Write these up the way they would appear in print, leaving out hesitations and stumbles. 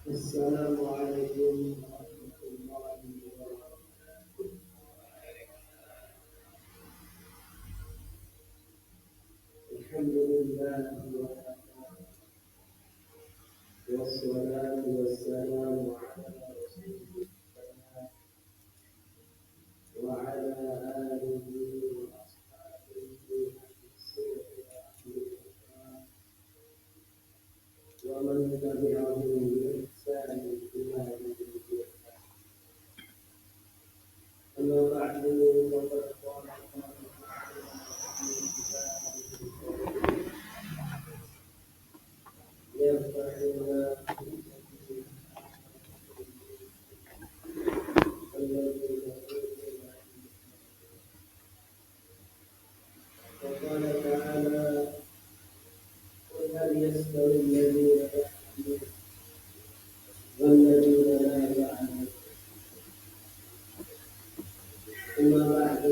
السلام عليكم ورحمة الله وبركاته. الحمد لله والصلاة والسلام على رسول الله وعلى آله وأصحابه ومن تبعهم بإحسان إلى يوم الدين. أما بعد فقد قال الله يرفع الله وقال تعالى قل هل يستوي الذين يعلمون والذين لا يعلمون. أما بعد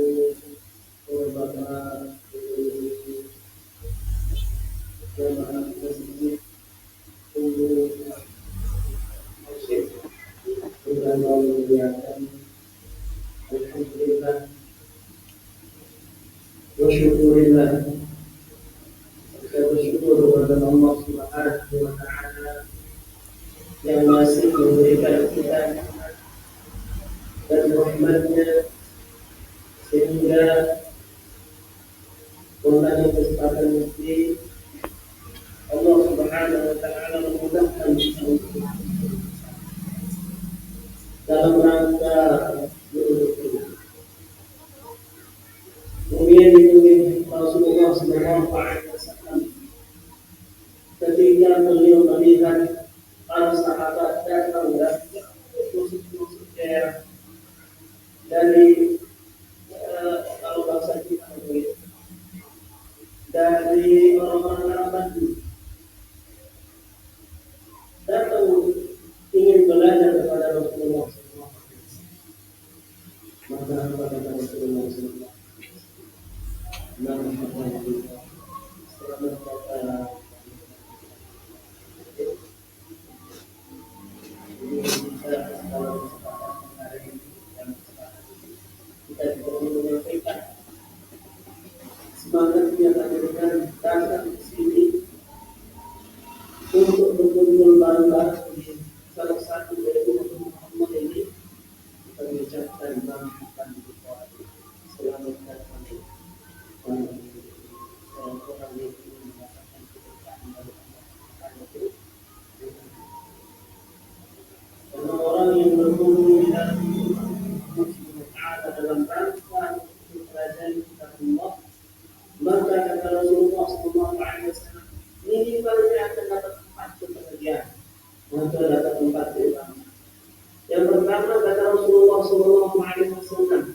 وبقى جماعة مسجد untuk kita memuliakan alhamdulillah wa syukurillah. Kita bersyukur kepada Allah Subhanahu wa taala yang masih memberikan kita dan rahmatnya sehingga pada kesempatan ini Allah Subhanahu wa taala memudahkan kita dalam rangka kemudian ditunjuk Rasulullah Sallallahu Alaihi Wasallam ketika beliau melihat para sahabat datang dari tusuk-tusuk daerah dari kalau bahasa kita dari orang-orang Arab datang ingin belajar kepada Rasulullah SAW. Maka apa kata Rasulullah SAW? Selamat datang. Ini kita dalam kesempatan hari ini yang kita juga menyampaikan semangat yang ada dengan datang di sini untuk berkumpul bareng-bareng di salah satu dari Muhammad ini. Kita mengucapkan selamat datang orang yang mendapatkan keberkahan dari Allah. Karena orang yang berkumpul di dalam Allah dalam rangka untuk belajar kitab Allah, maka kata Rasulullah SAW, minimalnya akan dapat tempat kebahagiaan, maka dapat tempat utama. Yang pertama kata Rasulullah SAW,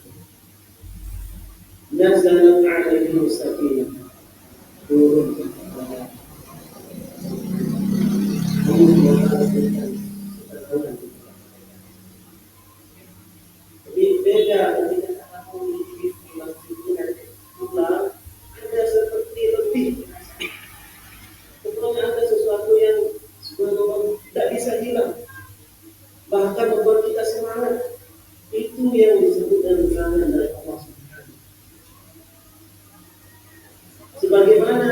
nazalat alaihi sakinah, turun kepada jadi beda ketika kamu di masjid ini pulang ada seperti lebih pokoknya ada sesuatu yang sebenarnya tidak bisa hilang, bahkan membuat kita semangat. Itu yang disebut dengan kerangan dari Allah Subhanahu. Sebagaimana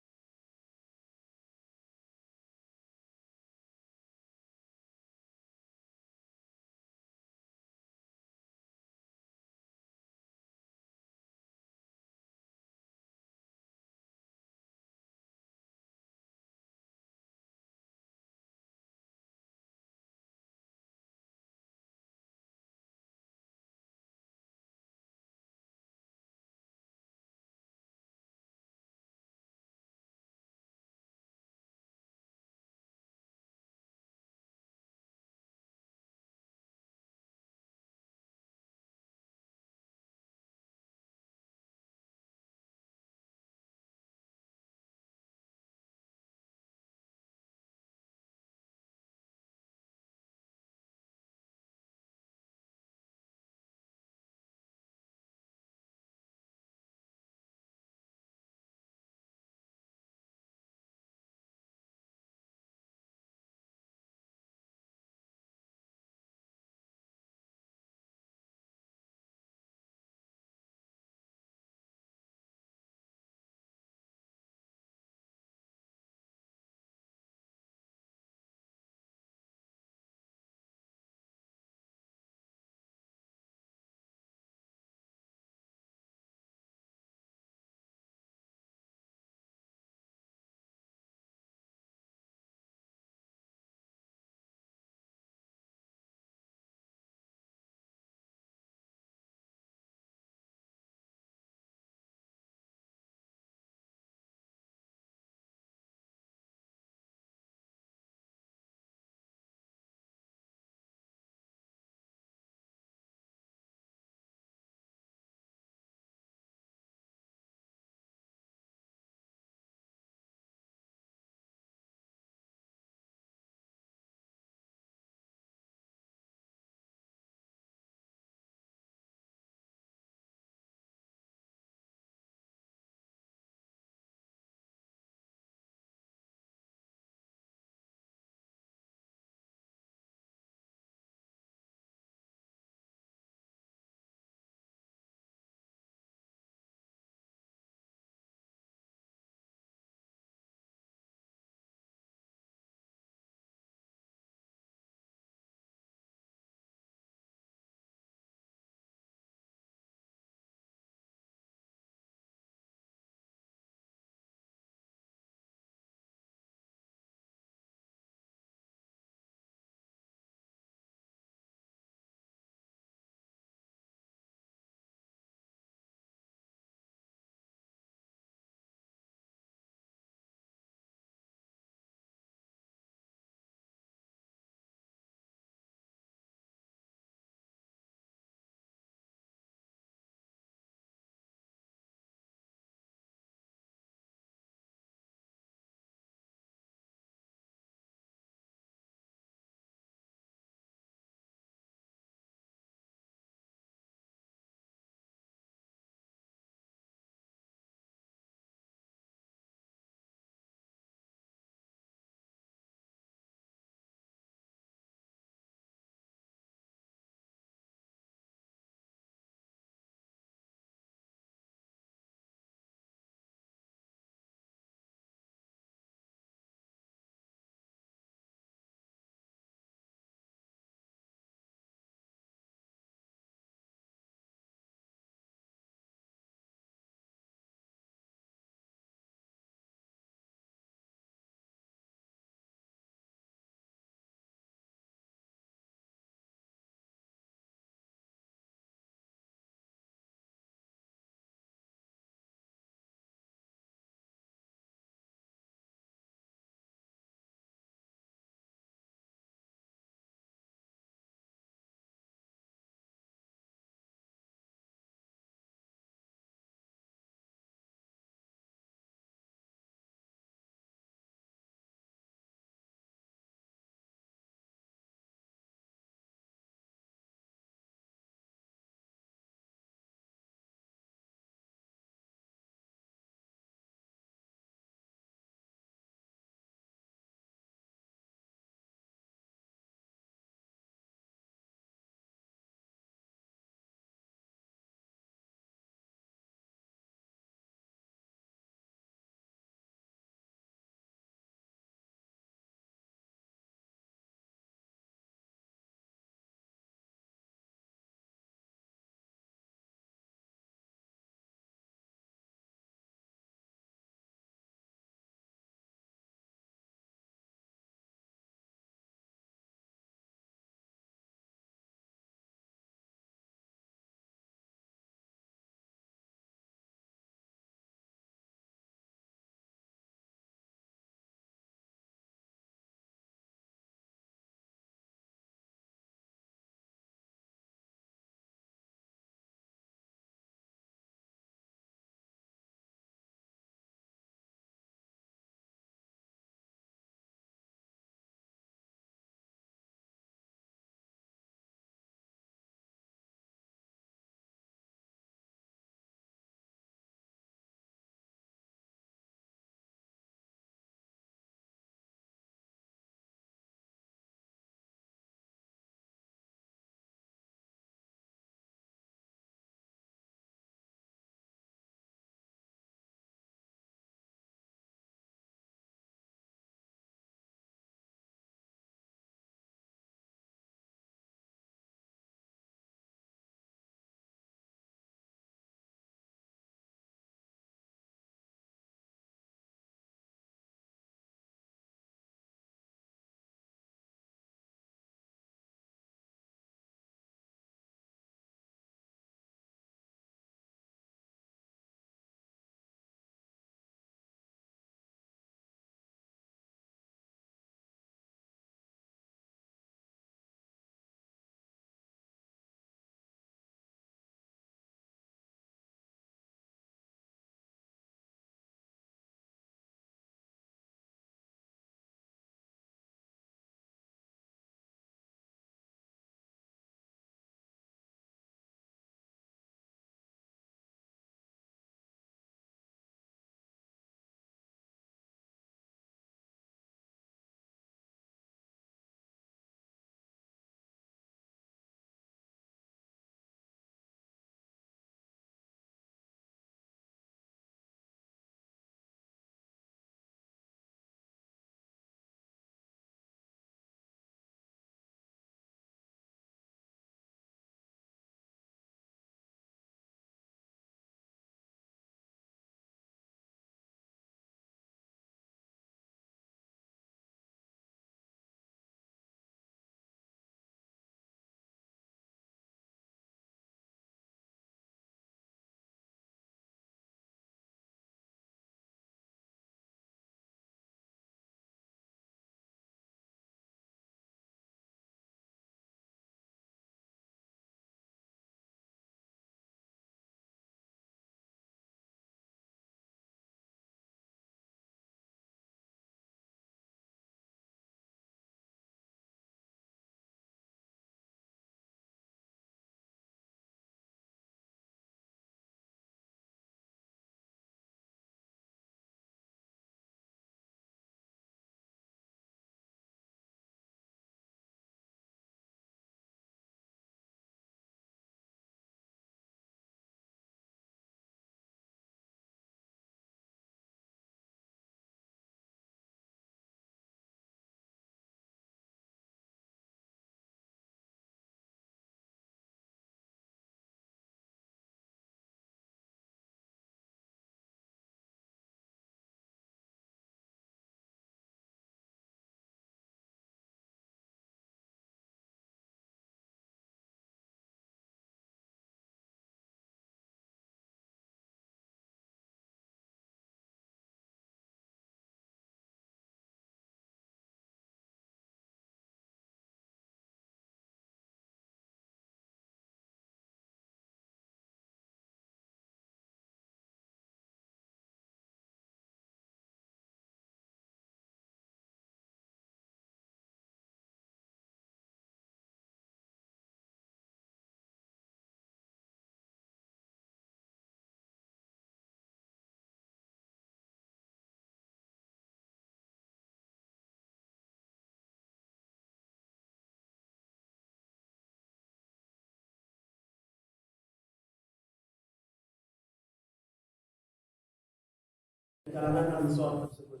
kalangan Ansor tersebut.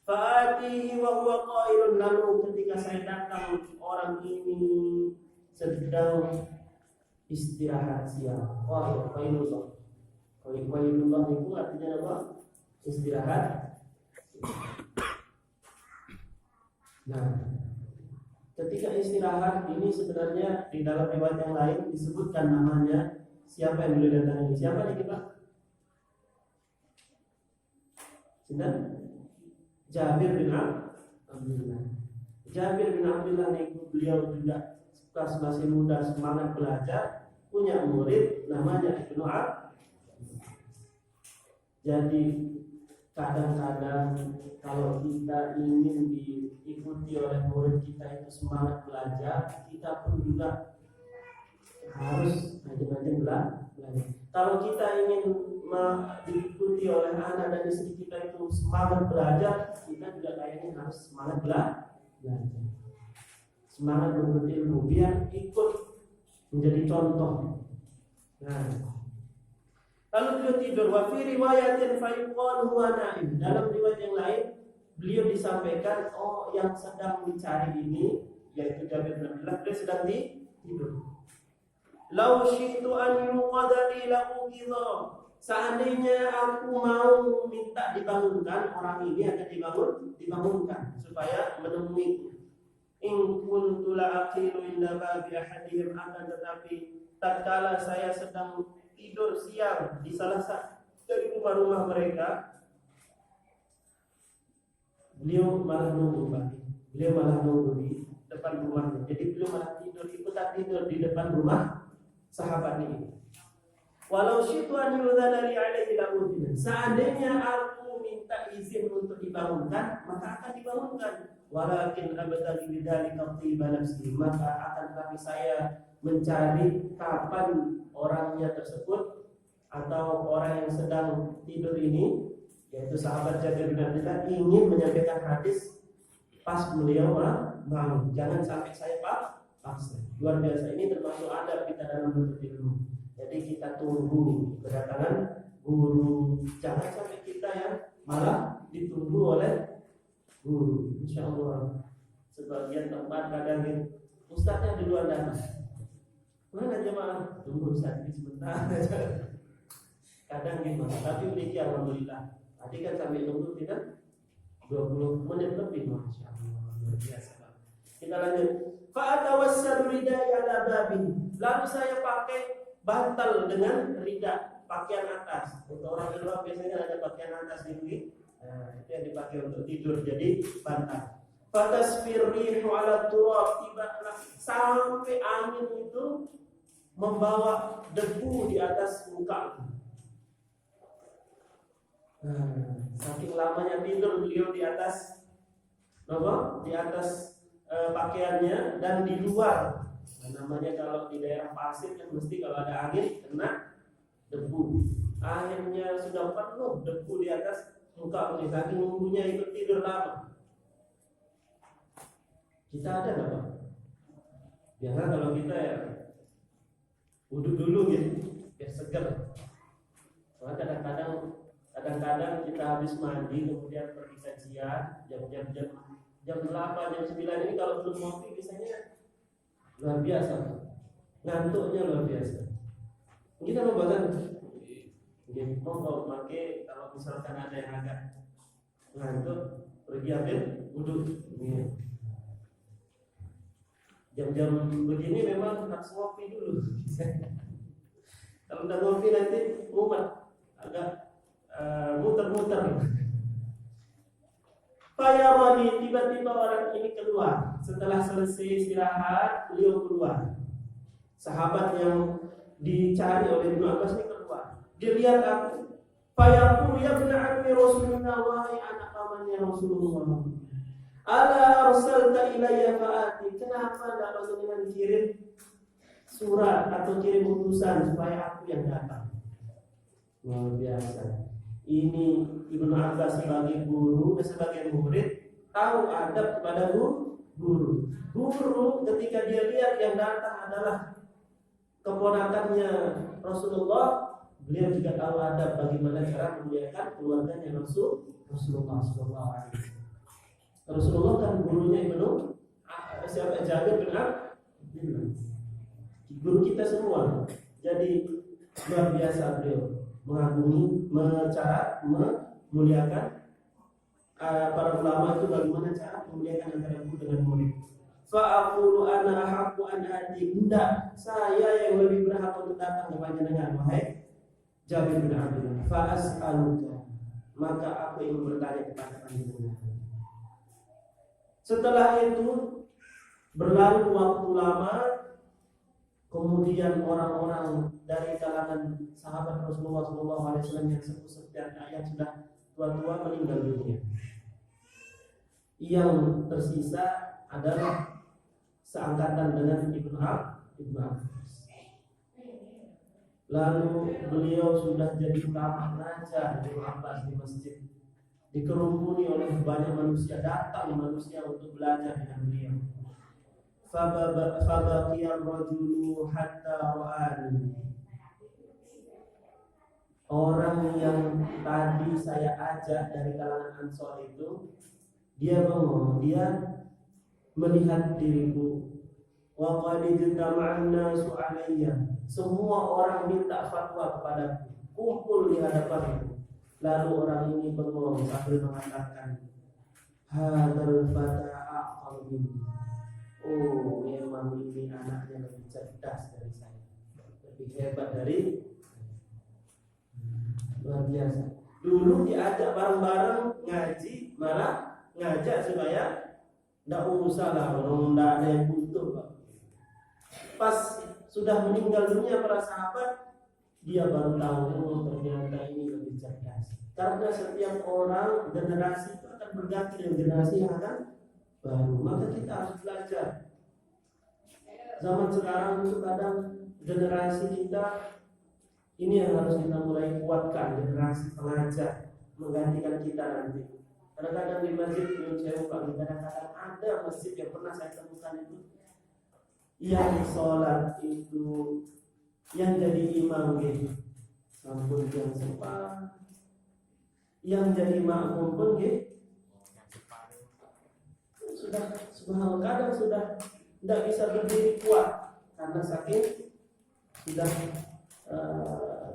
Fa'atihi wa huwa qailun, lalu ketika saya datang orang ini sedang istirahat siang. Wah, qailullah. Qailullah itu artinya apa? Istirahat. Nah, ketika istirahat ini sebenarnya di dalam riwayat yang lain disebutkan namanya siapa yang beliau datangi. Siapa nih Pak? Sinten? Jabir bin Abdullah. Jabir bin Abdullah ini beliau juga pas masih muda semangat belajar, punya murid namanya Ibnu Abdullah. Jadi kadang-kadang kalau kita ingin diikuti oleh murid kita itu semangat belajar, kita pun juga harus rajin-rajin belajar. Kalau kita ingin diikuti oleh anak dan istri kita itu semangat belajar, kita juga kayaknya harus semangat belajar, semangat menuntut ilmu, biar ikut menjadi contoh. Nah, lalu beliau tidur. Wa fi riwayatin fa yuqalu huwa naim. Dalam riwayat yang lain beliau disampaikan, oh yang sedang dicari ini yaitu Jabir bin Abdullah, beliau sedang tidur. Lau syi'tu an yuqadari lahu qidha. Seandainya aku mau minta dibangunkan, orang ini akan dibangunkan supaya menemui. In kuntu la aqilu inda babi ahadihim, akan tetapi tatkala saya sedang tidur siang di salah satu dari rumah-rumah mereka, beliau malah nunggu Pak. Beliau malah nunggu di depan rumahnya. Jadi beliau malah ikutan tidur di depan rumah sahabat ini. Walau syi'tu an yudhana li alaihi la udhina. Seandainya aku minta izin untuk dibangunkan, maka akan dibangunkan. Walakin abtaghi bidzalika tiba nafsi, maka akan tapi saya mencari kapan orangnya tersebut atau orang yang sedang tidur ini, yaitu sahabat Jabir bin Abdullah, ingin menyampaikan hadis pas beliau mau. Jangan sampai saya paksa. Luar biasa, ini termasuk adab kita dalam menuntut ilmu. Jadi kita tunggu kedatangan guru, jangan sampai kita yang malah ditunggu oleh guru. Insya Allah sebagian tempat kadang ustadznya duluan datang. Mana jemaah? Tunggu Ustaz sebentar. Kadang gitu, tapi demikian alhamdulillah. Tadi kan sampai tunggu tidak 20 menit lebih, masya Allah, luar biasa. Kita lanjut. Fa'atawassalu ridai ala babi. Lalu saya pakai bantal dengan rida, pakaian atas. Untuk orang luar biasanya ada pakaian atas ini. Itu yang dipakai untuk tidur, jadi bantal. Fatasfirrihu ala turab, tiba-tiba sampai angin itu membawa debu di atas muka. Saking lamanya tidur beliau di atas di atas pakaiannya dan di luar. Namanya kalau di daerah pasir kan mesti kalau ada angin kena debu. Akhirnya sudah penuh debu di atas muka ini, saking nunggunya ikut tidur lama. Kita ada nggak Pak? Biasa kalau kita ya wudu dulu gitu, biar segar. Soalnya kadang-kadang kita habis mandi kemudian pergi kajian jam 8, jam 9 ini kalau belum ngopi biasanya luar biasa, ngantuknya luar biasa. Kita mau bahkan mau pakai kalau misalkan ada yang agak ngantuk pergi ambil wudhu. Jam-jam begini memang harus ngopi dulu. Kalau udah ngopi nanti mumet, agak muter-muter. Fayarani, tiba-tiba orang ini keluar. Setelah selesai istirahat, beliau keluar. Sahabat yang dicari oleh Ibnu Abbas ini keluar. Dia lihat aku. Fayaqulu ya ibn ammi Rasulullah, wahai anak pamannya Rasulullah. Ala arsalta ilayya fa'ati. Kenapa enggak dengan kirim surat atau kirim utusan supaya aku yang datang? Luar biasa. Ini Ibnu Abbas sebagai guru, sebagai murid, tahu adab kepada guru. Guru ketika dia lihat yang datang adalah keponakannya Rasulullah, beliau juga tahu adab bagaimana cara memuliakan keluarganya Rasulullah SAW. Rasulullah kan gurunya siapa? Jabir bin Abdullah, guru kita semua. Jadi luar biasa beliau mengagumi, cara memuliakan para ulama itu bagaimana cara memuliakan antara guru dengan murid. Fa'aqulu ana ahaqqu an ati, tidak, saya yang lebih berhak untuk datang kepada dengan wahai Jabir bin Abdullah. Fa'as'aluka, maka aku ingin bertanya kepada panjenengan. Setelah itu berlalu waktu lama, kemudian orang-orang dari kalangan sahabat Rasulullah SAW yang sepuh-sepuh yang sudah tua-tua meninggal dunia. Yang tersisa adalah seangkatan dengan Ibnu Abbas. Lalu beliau sudah jadi ulama mengajar Ibnu Abbas di masjid, dikerumuni oleh banyak manusia, datang manusia untuk belajar dengan beliau. Fabaqiyar rajulu hatta ra'ani, orang yang tadi saya ajak dari kalangan Ansor itu, dia bengong, dia melihat diriku. Wa qad jama'an nasu alayya, semua orang minta fatwa kepadaku, kumpul di hadapanku. Lalu orang ini bengong sambil mengatakan, hadzal fata aqal minni, oh memang ini anaknya lebih cerdas dari saya, lebih hebat dari. Luar biasa. Dulu diajak bareng-bareng ngaji, malah ngajak supaya tidak usah lah, orang tidak ada yang butuh. Pas sudah meninggal dunia para sahabat, dia baru tahu ternyata ini lebih cerdas. Karena setiap orang generasi itu akan berganti dengan generasi yang akan baru. Maka kita harus belajar. Zaman sekarang itu kadang generasi kita ini yang harus kita mulai kuatkan, generasi pengajar menggantikan kita nanti. Kadang-kadang di masjid kadang-kadang ada masjid yang pernah saya temukan itu, yang sholat itu yang jadi imam gitu, sampun yang sepa, yang jadi makmum pun gitu, sudah subhanallah kadang sudah tidak bisa berdiri kuat karena saking sudah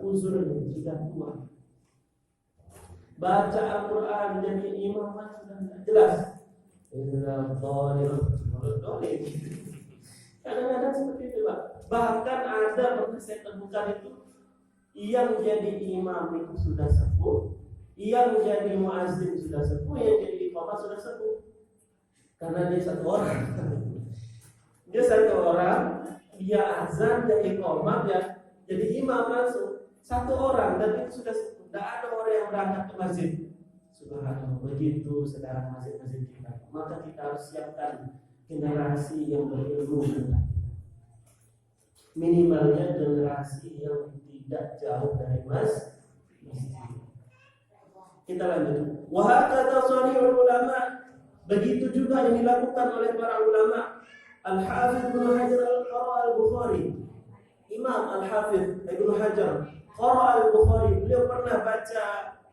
uzurnya, sudah tua. Baca Al-Quran jadi imam sudah tidak jelas. Kadang-kadang seperti itu, Pak. Bahkan ada pernah saya temukan itu, yang jadi imam itu sudah sepuh, yang jadi muazzin sudah sepuh, yang jadi iqamah sudah sepuh. Karena dia satu orang. Dia satu orang, dia azan dan iqamah, ya jadi imam langsung satu orang, dan itu sudah sepuh. Tidak ada orang yang berangkat ke masjid. Subhanallah, begitu sekarang masjid-masjid kita. Maka kita harus siapkan generasi yang berilmu, minimalnya generasi yang tidak jauh dari masjid. Kita lanjut. Wa hakadha shalihul ulama, begitu juga yang dilakukan oleh para ulama. Al-Hafidz Ibnu Hajar al-Bukhari, Imam Al-Hafidz Ibnu Hajar al-Bukhari, beliau pernah baca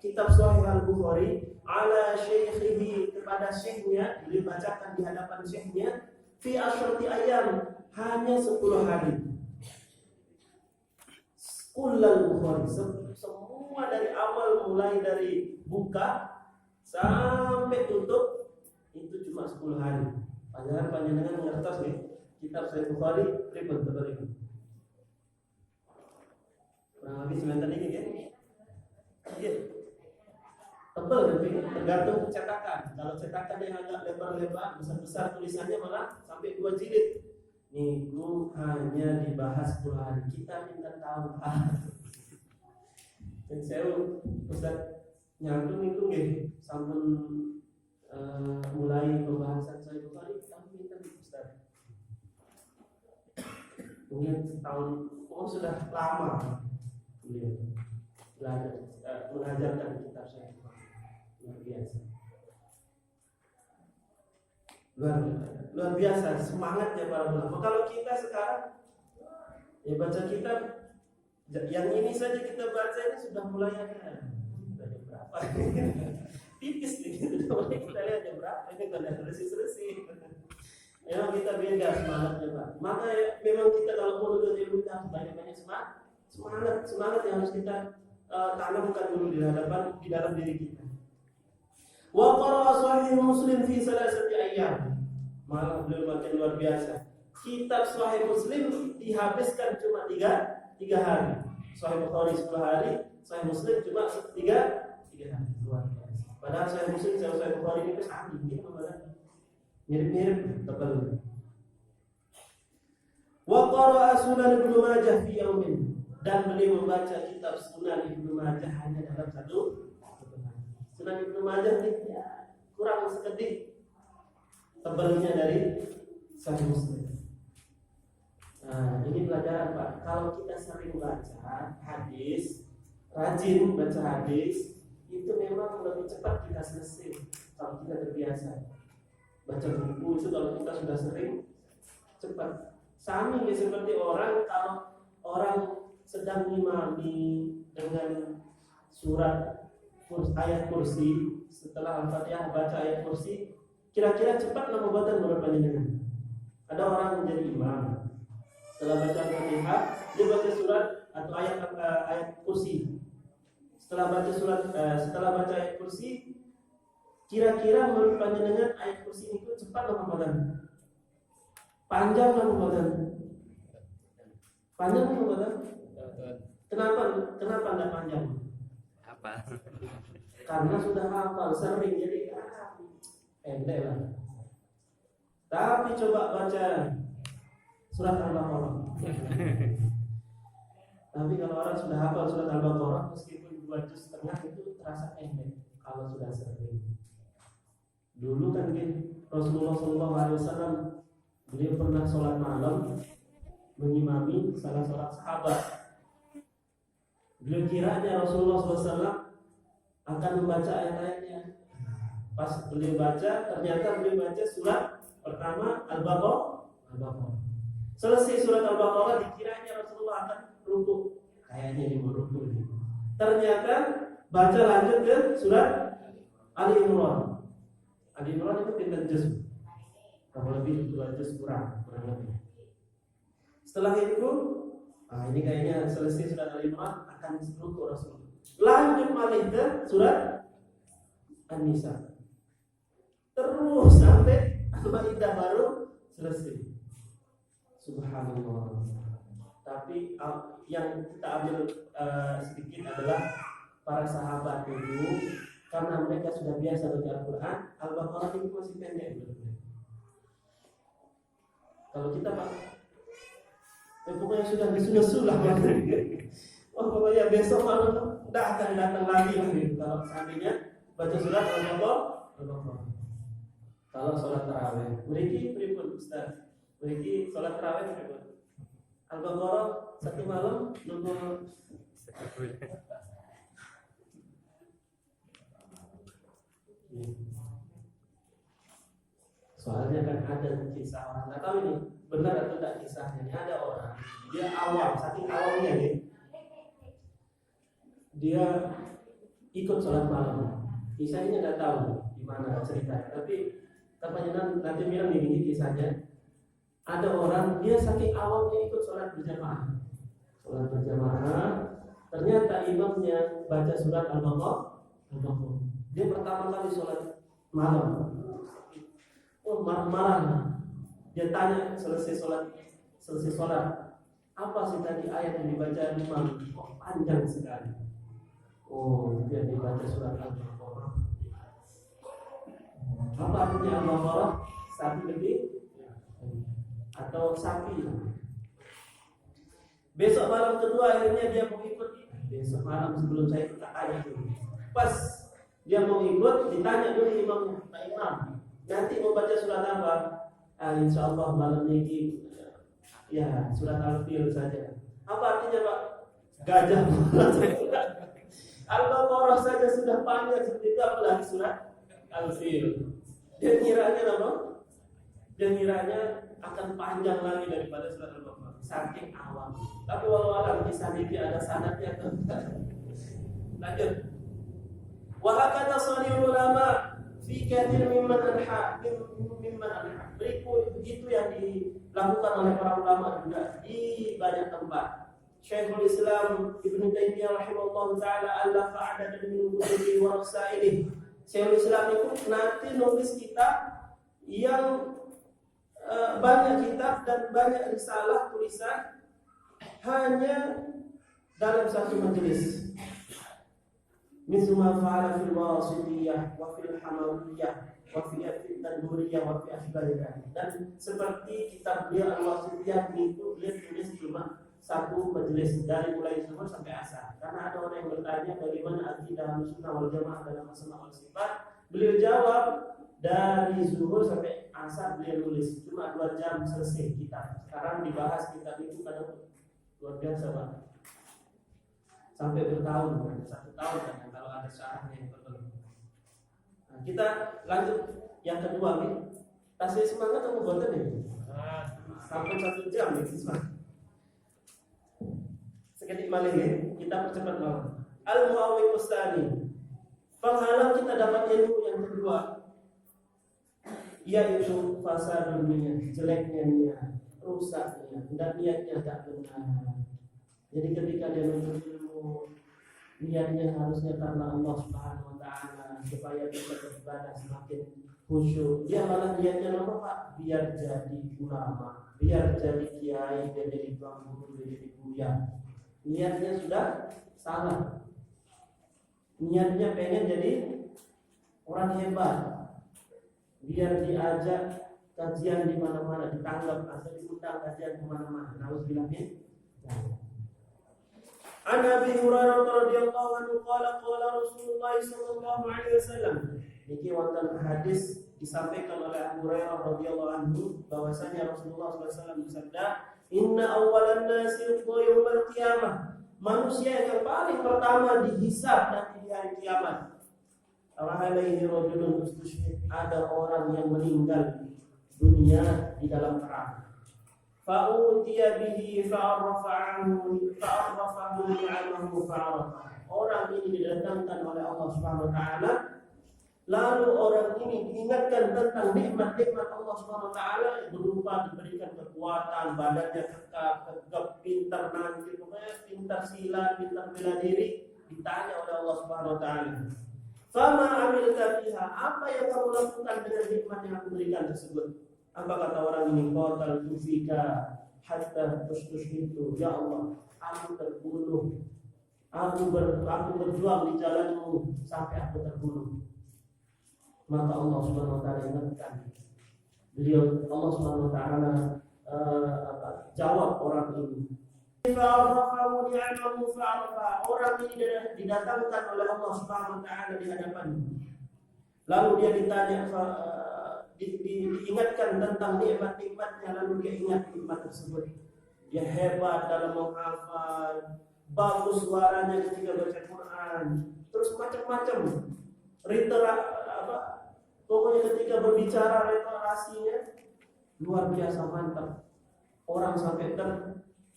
kitab Sahih Al-Bukhari ala syaikhihi, kepada syekhnya, beliau bacakan di hadapan syekhnya fi asyrati ayyam, hanya 10 hari. Kullal Bukhari, semua dari awal, mulai dari buka sampai tutup itu cuma 10 hari. Padahal panjenengan ngertos nih, kitab Sahih Bukhari ribet betul. Kurang lebih 9 ini kan? Iya. Tebal tapi tergantung cetakan. Kalau cetakan yang agak lebar-lebar, besar-besar tulisannya malah sampai 2 jilid. Minggu hanya dibahas 10 hari. Kita minta tahu. Dan saya Ustaz nyambung itu nggih, sampun mulai pembahasan saya Bukhari, kami minta Ustaz. Mungkin setahun, sudah lama beliau belajar mengajarkan kitab saya. Luar biasa. Luar biasa semangatnya para ulama. Kalau kita sekarang ya baca kitab Yang ini saja kita baca ini sudah mulai ada. Sudah jam berapa? Tipis nih, sudah mulai kita lihat jam berapa. Ini kalau selesai. Memang kita beda semangatnya Pak. Maka ya, memang kita kalau mau menuntut ilmu kita harus banyak-banyak semangat yang harus kita tanamkan dulu di dalam diri kita. Wa qara'a Sahih Muslim fi salasati ayyam. Malah beliau makin luar biasa. Kitab Sahih Muslim dihabiskan cuma 3 hari. Sahih Bukhari 10 hari, Sahih Muslim cuma 3 hari. Luar biasa. Padahal Sahih Muslim sama Sahih Bukhari ini sama gitu mirip-mirip tebal. Wa qara'a Sunan Ibnu Majah fi yaumin, dan beliau membaca kitab Sunan Ibnu Majah hanya dalam satu Sunan Ibnu Majah ini ya, kurang sekedip tebalnya dari Sahih Muslim. Nah, ini pelajaran Pak. Kalau kita sering baca hadis, rajin baca hadis, itu memang lebih cepat kita selesai kalau kita terbiasa. Baca buku itu kalau kita sudah sering cepat. Sama seperti orang kalau orang sedang ngimami dengan surat ayat kursi, setelah Al-Fatihah baca ayat kursi, kira-kira cepat nama bacaan menurut panjenengan. Ada orang menjadi imam, setelah baca Al-Fatihah dia baca surat atau ayat kursi. Setelah baca ayat kursi, kira-kira menurut panjenengan ayat kursi itu cepat atau lambat? Panjang atau lambat? Panjang atau lambat? Kenapa enggak panjang? Apa? Karena sudah hafal sering, jadi pendek lah. Tapi coba baca surat Al-Baqarah. Tapi kalau orang sudah hafal surat Al-Baqarah, meskipun 2 juz setengah itu terasa pendek kalau sudah sering. Dulu kan Rasulullah SAW beliau pernah sholat malam mengimami salah seorang sahabat. Beliau kiranya Rasulullah SAW akan membaca ayat-ayatnya. Pas beliau baca, ternyata beliau baca surat pertama Al-Baqarah. Selesai surat Al-Baqarah, dikiranya Rasulullah akan rukuk. Kayaknya dia mau rukuk. Ternyata baca lanjut ke surat Ali Imran. Ali Imran itu pindah juz, kurang lebih 2 juz kurang lebih. Setelah itu, ini kayaknya selesai surat Ali Imran akan rukuk Rasulullah. Lanjut malih ke surat An-Nisa. Terus sampai Al-Maidah baru selesai. Subhanallah. Tapi yang kita ambil sedikit adalah para sahabat dulu, karena mereka sudah biasa baca Al-Quran, Al-Baqarah itu masih pendek. Kalau kita Pak, pokoknya sudah disulah pokoknya besok malam tidak akan datang lagi. Kalau seandainya baca surat Al-Baqarah, kalau sholat tarawih, mereka pripun Ustaz? Mereka sholat tarawih pripun? Al-Baqarah satu malam nunggu. Soalnya kan ada kisah orang, nggak tahu ini benar atau tidak kisahnya. Ini ada orang, dia awam, saking awamnya dia ikut sholat malam. Kisahnya nggak tahu di mana ceritanya, tapi katanya nanti bilang ini kisahnya. Ada orang dia saking awamnya ikut sholat berjamaah. Ternyata imamnya baca surat Al-Baqarah. Dia pertama kali sholat malam. Marah. Dia tanya selesai sholat, apa sih tadi ayat yang dibaca imam? Panjang sekali. Dia dibaca surat Al-Baqarah. Apa artinya Al-Baqarah? Sapi lebih atau sapi. Besok malam kedua akhirnya dia mau ikut. Besok malam sebelum saya tak tanya dulu. Pas dia mau ikut, ditanya dulu imamnya, Pak Imam, nanti mau baca surat apa? Insya Allah malam ini ya surat Al-Fil saja. Apa artinya Pak? Gajah. Al-Baqarah saja sudah panjang seperti itu, apalagi surat Al-Fil. Dia kiranya apa? Dia kiranya akan panjang lagi daripada surat Al-Baqarah. saking awam. Tapi walau alam kisah ini ada sanadnya atau tidak. Lanjut. Wa hakata salihul ulama fi kathir mimman anha. Begitu yang dilakukan oleh para ulama juga di banyak tempat. Syekhul Islam Ibnu Taimiyah rahimahullah taala alafa ada min kutubi wa rasailih. Syekhul Islam itu nanti nulis kitab yang banyak kitab dan banyak risalah tulisan hanya dalam satu majelis. Misma fa'ala fil wasitiyah wa fil hamawiyah wa fil tanburiyah wa fil asbariyah. Dan seperti kitab dia al-wasitiyah itu dia tulis cuma satu majelis dari mulai zuhur sampai asar. Karena ada orang yang bertanya bagaimana akidah Ahlussunnah wal Jamaah dalam asma wal sifat. Beliau jawab dari zuhur sampai asar beliau nulis cuma 2 jam selesai kitab. Sekarang dibahas kitab itu kadang luar biasa Pak. Sampai bertahun, 1 tahun kan kalau ada syarahnya yang betul. Nah, kita lanjut yang kedua nih. Tasih semangat atau boten nih? Sampai 1 jam nih semangat. Seketik malih ya, kita percepat malam. Al-Muawwid Mustani. Penghalang kita dapat ilmu yang kedua, yaitu fasadun niat, jeleknya niat, rusaknya, dan niatnya tak benar. Jadi ketika dia menuntut ilmu, niatnya harusnya karena Allah Subhanahu Wa Taala supaya bisa beribadah semakin khusyuk. Dia malah niatnya apa Pak? Biar jadi ulama, biar jadi kiai, biar jadi tuan guru, biar jadi buya. Niatnya sudah salah. Niatnya pengen jadi orang hebat, biar diajak kajian di mana-mana, ditanggap atau diundang kajian di mana-mana. Nauzubillah min. An Abi Hurairah radhiyallahu anhu qala Rasulullah sallallahu alaihi wasallam. Niki wonten hadis disampaikan oleh Abu Hurairah radhiyallahu anhu bahwasanya Rasulullah sallallahu alaihi wasallam bersabda, "Inna awwalan nasi yaumil qiyamah." Manusia yang paling pertama dihisab nanti di hari kiamat. Alaihi rajulun ustushhid, ada orang yang meninggal dunia di dalam perang. Fa'utiya bihi fa'arrafahu ni'amahu fa'arafa. Orang ini didatangkan oleh Allah Subhanahu wa taala, lalu orang ini diingatkan tentang nikmat-nikmat Allah Subhanahu wa taala berupa diberikan kekuatan, badannya kekal, pintar nanti, pokoknya pintar silat, pintar bela diri, ditanya oleh Allah Subhanahu wa taala. Fama amilta fiha, apa yang kamu lakukan dengan nikmat yang aku berikan tersebut? Apa kata orang ini? Qatal tufika hatta tushhidu. Ya Allah, aku terbunuh. Aku berjuang di jalanmu sampai aku terbunuh. Maka Allah Subhanahu wa taala ingatkan beliau, Allah Subhanahu wa taala jawab orang ini. Orang ini didatangkan oleh Allah Subhanahu wa taala di hadapannya. Lalu dia ditanya, diingatkan tentang nikmat-nikmatnya, lalu dia ingat nikmat tersebut. Dia hebat dalam menghafal, bagus suaranya ketika baca Quran, terus macam-macam. Pokoknya ketika berbicara literasinya luar biasa mantap. Orang sampai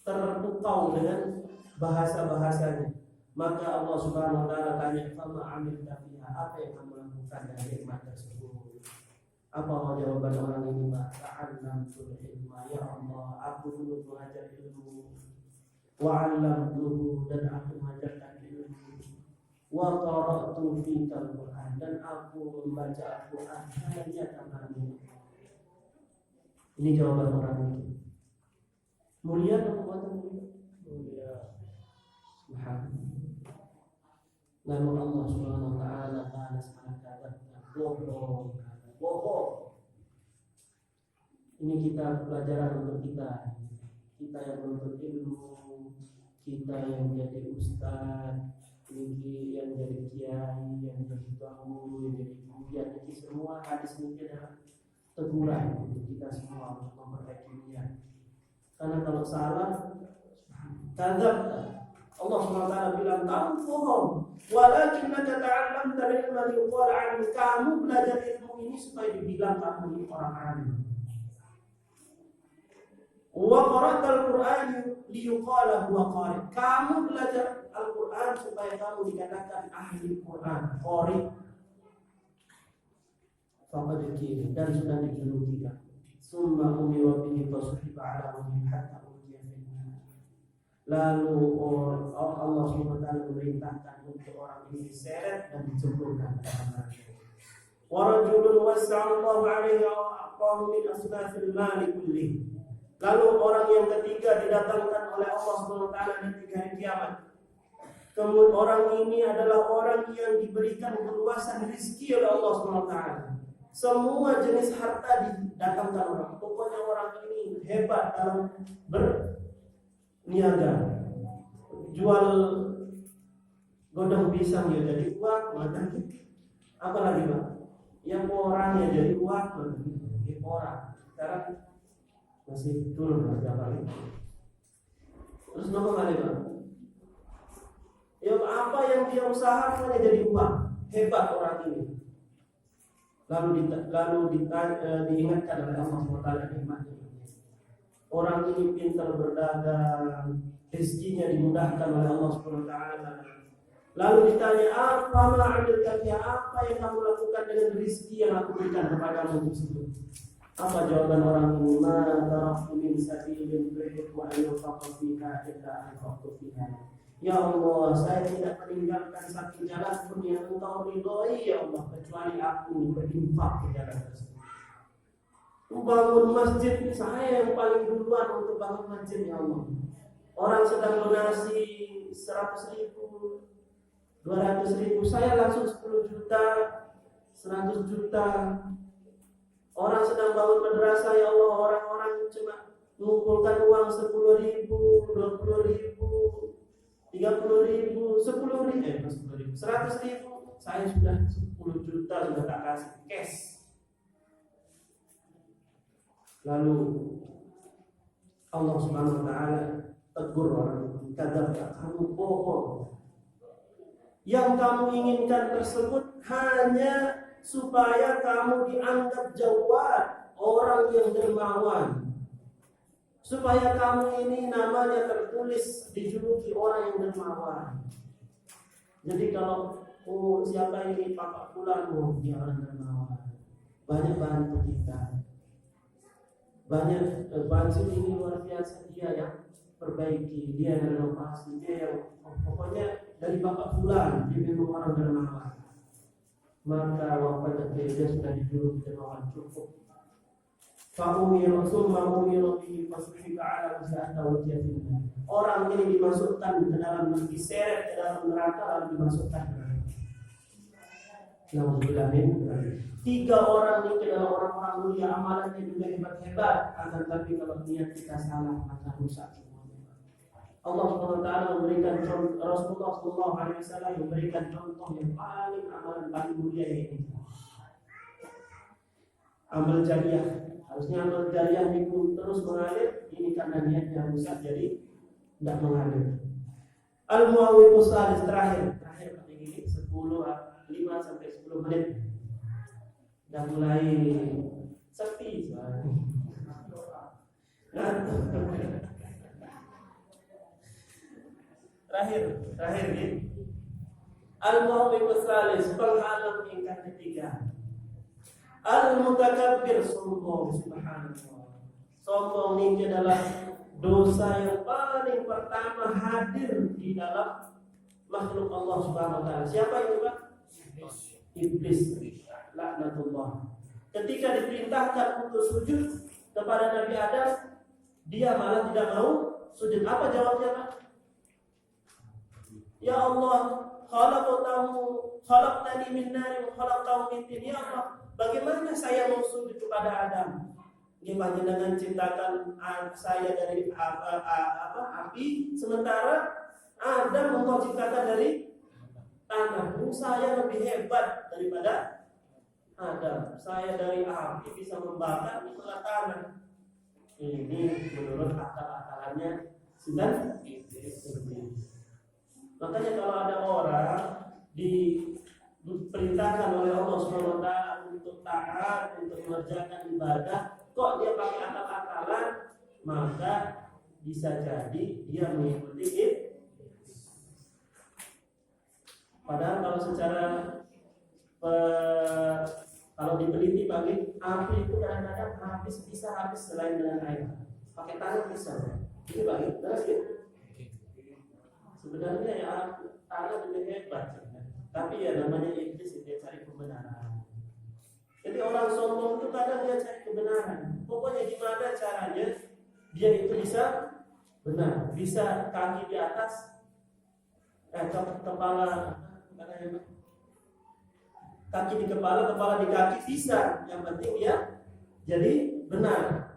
terpukau dengan bahasa-bahasanya. Maka Allah Subhanahu wa taala tanya, "Fama amilta fiha?" Apa yang kamu lakukan dengan nikmat tersebut? Apa jawaban orang ini? Ta'allamtul ilma, ya Allah, aku dulu belajar ilmu. Wa 'allamtuhu, dan aku mengajarkan ilmu. Wa qara'tu fikal Qur'an, dan aku membaca Al-Qur'an hanya karenamu. Ini jawaban orang ini. Mulia atau bukan mulia? Mulia. Subhanallah. Lalu Allah Subhanahu wa taala balas kata-kata bohong. Ini kita pelajaran untuk kita yang menuntut ilmu, kita yang jadi ustaz, yang jadi kiai, yang jadi guru, yang jadi buya. Ini semua hadis ini adalah teguran untuk kita semua untuk memperbaiki niat. Karena kalau salah, kadzab. Allah SWT bilang kamu bohong. Walakinnaka ta'allamta ilma liqala 'an, kamu belajar ilmu ini supaya dibilang kamu ini orang alim. Wa qara'al Qur'an liyuqala huwa qari. Kamu belajar Al-Qur'an supaya kamu dikatakan ahli Qur'an, qari. Faqad qila, dan sudah dijuluki kan. Summa umira bihi fasuhiba ala wajhi hatta ujiya fil. Lalu Allah SWT memerintahkan untuk orang ini diseret dan dicemplungkan ke dalam neraka. Wa rajulun wasa'allahu alaihi wa aqamu min asnafil mali kullih. Lalu orang yang ketiga didatangkan oleh Allah SWT di hari kiamat. Kemudian orang ini adalah orang yang diberikan keluasan rezeki oleh Allah SWT. Semua jenis harta didatangkan orang. Pokoknya orang ini hebat dalam berniaga. Jual godong pisang ya jadi uang, macam apa lagi Pak? Yang orang ya jadi uang, orang. Sekarang masih turun berapa kali? Terus nomor kali Pak? Ya apa yang dia usahakan jadi uang, hebat orang ini. Lalu diingatkan oleh Allah SWT nikmatnya. Orang ini pintar berdagang, rezekinya dimudahkan oleh Allah SWT. Lalu ditanya, apa yang kamu lakukan dengan rezeki yang aku berikan kepadamu tersebut? Apa jawaban orang ini? Ma taraktu min sabilin tuhibbu an yunfaqa fiha illa anfaqtu fiha. Ya Allah, saya tidak meninggalkan satu jalan pun yang Engkau ridhoi ya Allah, kecuali aku berinfak ke jalan tersebut. Bangun masjid, saya yang paling duluan untuk bangun masjid ya Allah. Orang sedang donasi 100.000, 200.000, saya langsung 10 juta, 100 juta. Orang sedang bangun madrasah ya Allah, orang-orang cuma mengumpulkan uang 10.000, 20.000, 30.000, 10.000, 100.000, saya sudah 10 juta sudah tak kasih cash. Lalu Allah Subhanahu Wa Taala tegur orang itu, kata kamu bohong. Yang kamu inginkan tersebut hanya supaya kamu dianggap jawad, orang yang dermawan. Supaya kamu ini namanya tertulis dijuluki orang yang dermawan. Jadi kalau siapa ini Bapak Fulan, dia orang dermawan. Banyak bantu kita. Banyak bantu ini luar biasa, dia yang perbaiki, dia yang renovasi, dia yang pokoknya dari Bapak Fulan dia memang orang dermawan. Maka wafat dia sudah dijuluki dermawan cukup. Orang ini dimasukkan ke dalam, diseret ke dalam neraka lalu dimasukkan ke dalam. Tiga orang ini adalah orang-orang mulia, amalannya juga hebat-hebat, akan tapi kalau niat kita salah maka rusak semuanya. Allah SWT memberikan contoh, Rasulullah SAW memberikan contoh yang paling amalan paling mulia ini. Amal jariah. Harusnya amal jariah itu terus mengalir, ini karena niatnya rusak jadi tidak mengalir. Al-Muawwiqus Salis terakhir begini 5 sampai 10 menit. Sudah mulai sepi. Terakhir ini. Al-Muawwiqus Salis penghalang tingkat ketiga. Al-mutakabbir, sombong, subhanallah. Sombong ini adalah dosa yang paling pertama hadir di dalam makhluk Allah Subhanahu wa taala. Siapa itu, Pak? Iblis. Laknatullah. Ketika diperintahkan untuk sujud kepada Nabi Adam, dia malah tidak mau sujud. Apa jawabnya, Pak? Ya Allah, khalaqtani min nar wa khalaqtahu min tin. Ya Allah, bagaimana saya mau sujud kepada Adam? Gimana dengan ciptakan saya dari api, sementara Adam engkau ciptakan dari tanah. Saya lebih hebat daripada Adam. Saya dari api bisa membakar, itulah tanah. Ini menurut akal-akalannya sudah iblis. Makanya kalau ada orang diperintahkan oleh Allah SWT untuk taat, untuk mengerjakan ibadah, kok dia pakai akal-akalan, maka bisa jadi dia mengikuti iblis. Padahal kalau secara kalau diteliti bagi api itu kadang-kadang bisa habis selain dengan air. Pakai tangan bisa. Ini bagi terus ya. Sebenarnya ya tangan lebih hebat. Tapi ya namanya iblis dia cari kebenaran. Jadi orang sombong itu kadang dia cari kebenaran. Pokoknya gimana caranya dia itu bisa benar, bisa kaki di atas, kepala, kaki di kepala, kepala di kaki bisa. Yang penting dia jadi benar.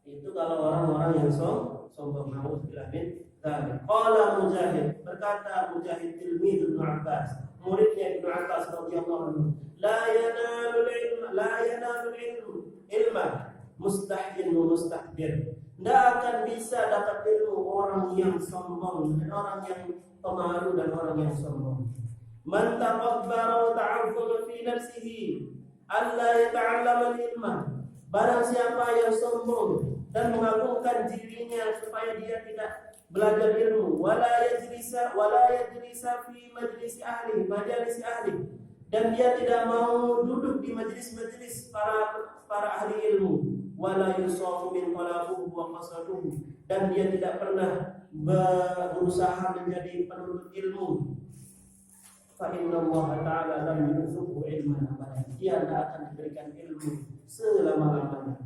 Itu kalau orang-orang yang sombong. Nauzubillah min dzalik. Qala Mujahid, berkata Mujahid tilmidz Ibnu Abbas, muridnya Ibnu Abbas radhiyallahu anhu, la yanalu ilma mustahyin wa mustakbir. Tidak akan bisa dapat ilmu orang yang sombong dan orang yang pemalu dan orang yang sombong. Man taqabbara wa ta'affala fi nafsihi alla yata'allama al-ilma. Barang siapa yang sombong dan mengagungkan dirinya supaya dia tidak belajar ilmu, wala yajlisa fi majlisi ahli, dan dia tidak mau duduk di majlis-majlis para ahli ilmu, wala yusafu min talabuhu wa qasaduhu, dan dia tidak pernah berusaha menjadi penuntut ilmu. Fa inna Allah ta'ala lam yurzuqhu ilman abadan. Dia tidak akan diberikan ilmu selama-lamanya.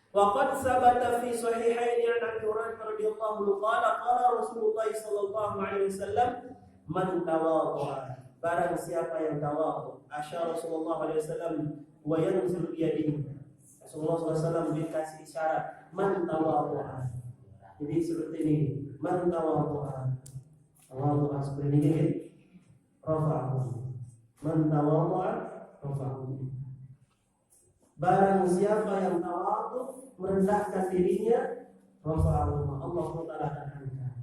Wa qad sabata fi sahihaini an Abi Hurairah radhiyallahu anhu qala Rasulullah sallallahu alaihi wasallam, man tawadha, barang siapa yang tawadhu, asyara Rasulullah alaihi wasallam wa yanzil bi yadihi. Rasulullah SAW dikasih isyarat, man tawadha. Jadi seperti ini, man tawadha. Tawadha seperti ini, rafa'ahu. Man tawadha rafa'ahu. Barang siapa yang tawadhu, merendahkan dirinya, rafa'ahu, Allah Ta'ala akan angkat.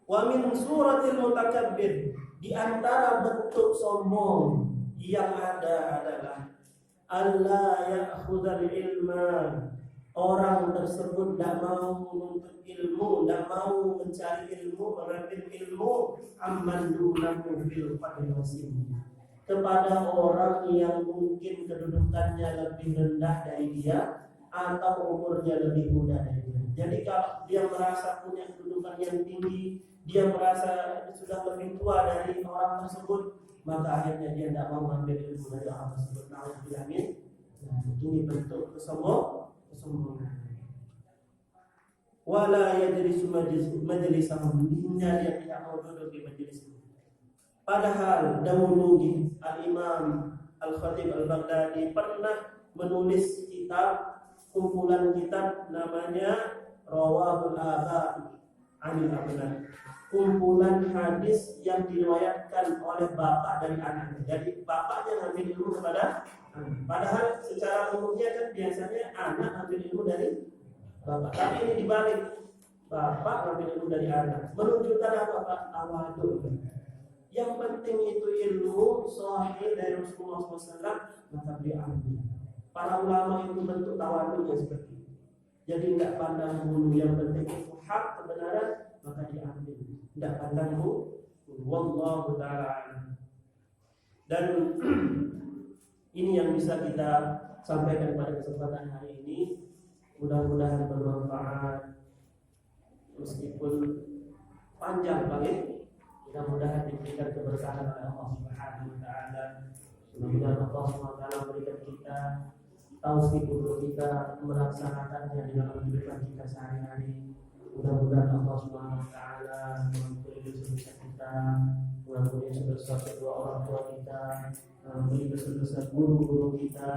Wa min suratil mutakabbir, di antara bentuk sombong yang ada adalah Allah ya'khudhal ilma. Orang tersebut tidak mau menuntut ilmu, tidak mau mencari ilmu, mengambil ilmu, amman dunahu fil fadli wasim, kepada orang yang mungkin kedudukannya lebih rendah dari dia atau umurnya lebih muda dari dia. Jadi kalau dia merasa punya kedudukan yang tinggi, dia merasa sudah lebih tua dari orang tersebut, maka akhirnya dia tidak mau mengambil ilmu dari orang tersebut. Nauzubillah min. Ini bentuk kesombongan. Wala yajlisu majlisahum, dia tidak mau duduk di majelis itu. Padahal dahulu Al-Imam Al-Khatib Al-Baghdadi pernah menulis kitab, kumpulan kitab namanya Rawahul Aba Anil Abna, kumpulan hadis yang diriwayatkan oleh bapak dari anaknya. Jadi bapaknya ngambil ilmu kepada anak. Padahal secara umumnya kan biasanya anak ngambil ilmu dari bapak. Tapi ini dibalik, bapak ngambil ilmu dari anak. Menunjukkan apa Pak? Tawadhu. Yang penting itu ilmu sahih dari Rasulullah SAW, maka dia ambil. Para ulama itu bentuk tawadhunya seperti itu. Jadi tidak pandang bulu, yang penting itu hak kebenaran, maka diambil. Tidak pandang bulu. Wallahu ta'ala. Dan ini yang bisa kita sampaikan pada kesempatan hari ini. Mudah-mudahan bermanfaat, meskipun panjang bagi. Mudah-mudahan diberikan keberkahan oleh Allah Subhanahu wa taala. Mudah-mudahan Allah Subhanahu wa taala memberikan kita taufik untuk kita melaksanakannya di dalam kehidupan kita sehari-hari. Mudah-mudahan Allah Subhanahu wa taala mengampuni dosa-dosa kita, mengampuni dosa-dosa kedua orang tua kita, mengampuni dosa-dosa guru-guru kita,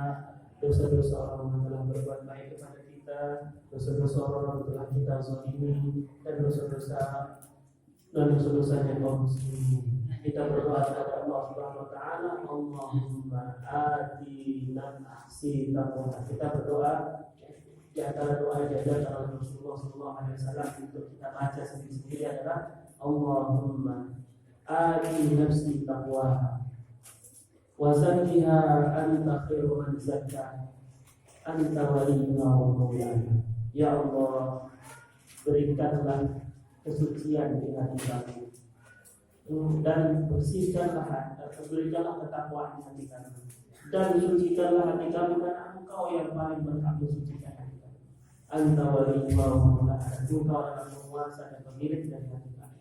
dosa-dosa orang yang telah berbuat baik kepada kita, dosa-dosa orang yang telah kita zalimi, dan dosa-dosanya kaum muslimin. Kita berdoa kepada Allah Subhanahu wa taala, Allahumma atina ahsi taqwa. Kita berdoa di antara doa yang diajarkan oleh Rasulullah SAW untuk kita baca sendiri-sendiri adalah Allahumma ati nafsi taqwa wa zakkiha anta khairu man zakkaha Anta waliyuna wa maulana. Ya Allah, berikanlah kesucian di hati kami dan bersihkanlah, berikanlah ketakwaan di hati kami dan sucikanlah hati kami karena Engkau yang paling berhak mensucikan hati kami. Anta waliyuna wa maulana. Engkau adalah penguasa dan pemilik dari hati kami.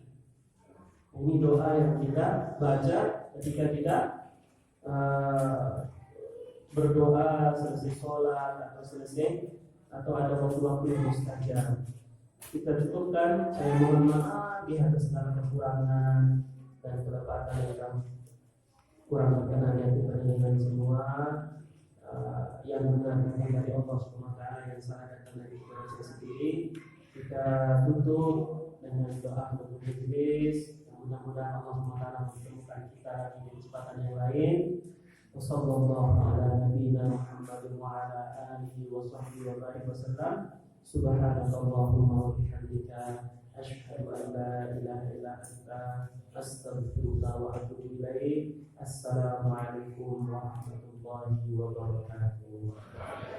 Ini doa yang kita baca ketika kita berdoa selesai sholat atau selesai atau ada waktu-waktu yang mustajab. Kita cukupkan. Saya mohon maaf di atas segala kekurangan dan kelebatan yang kurang berkenan yang diperlukan semua. Yang benar dari Allah SWT, yang salah datang dari saya sendiri. Kita tutup dengan doa untuk iblis. Mudah-mudahan Allah SWT mempertemukan kita di kesempatan yang lain. Wassallallahu ala nabiyyina Muhammadin wa ala alihi wa sahbihi wa barik wasallam. Subhanakallahumma wa bihamdika asyhadu an la ilaha illa anta astaghfiruka wa atubu ilaik. Assalamualaikum warahmatullahi wabarakatuh.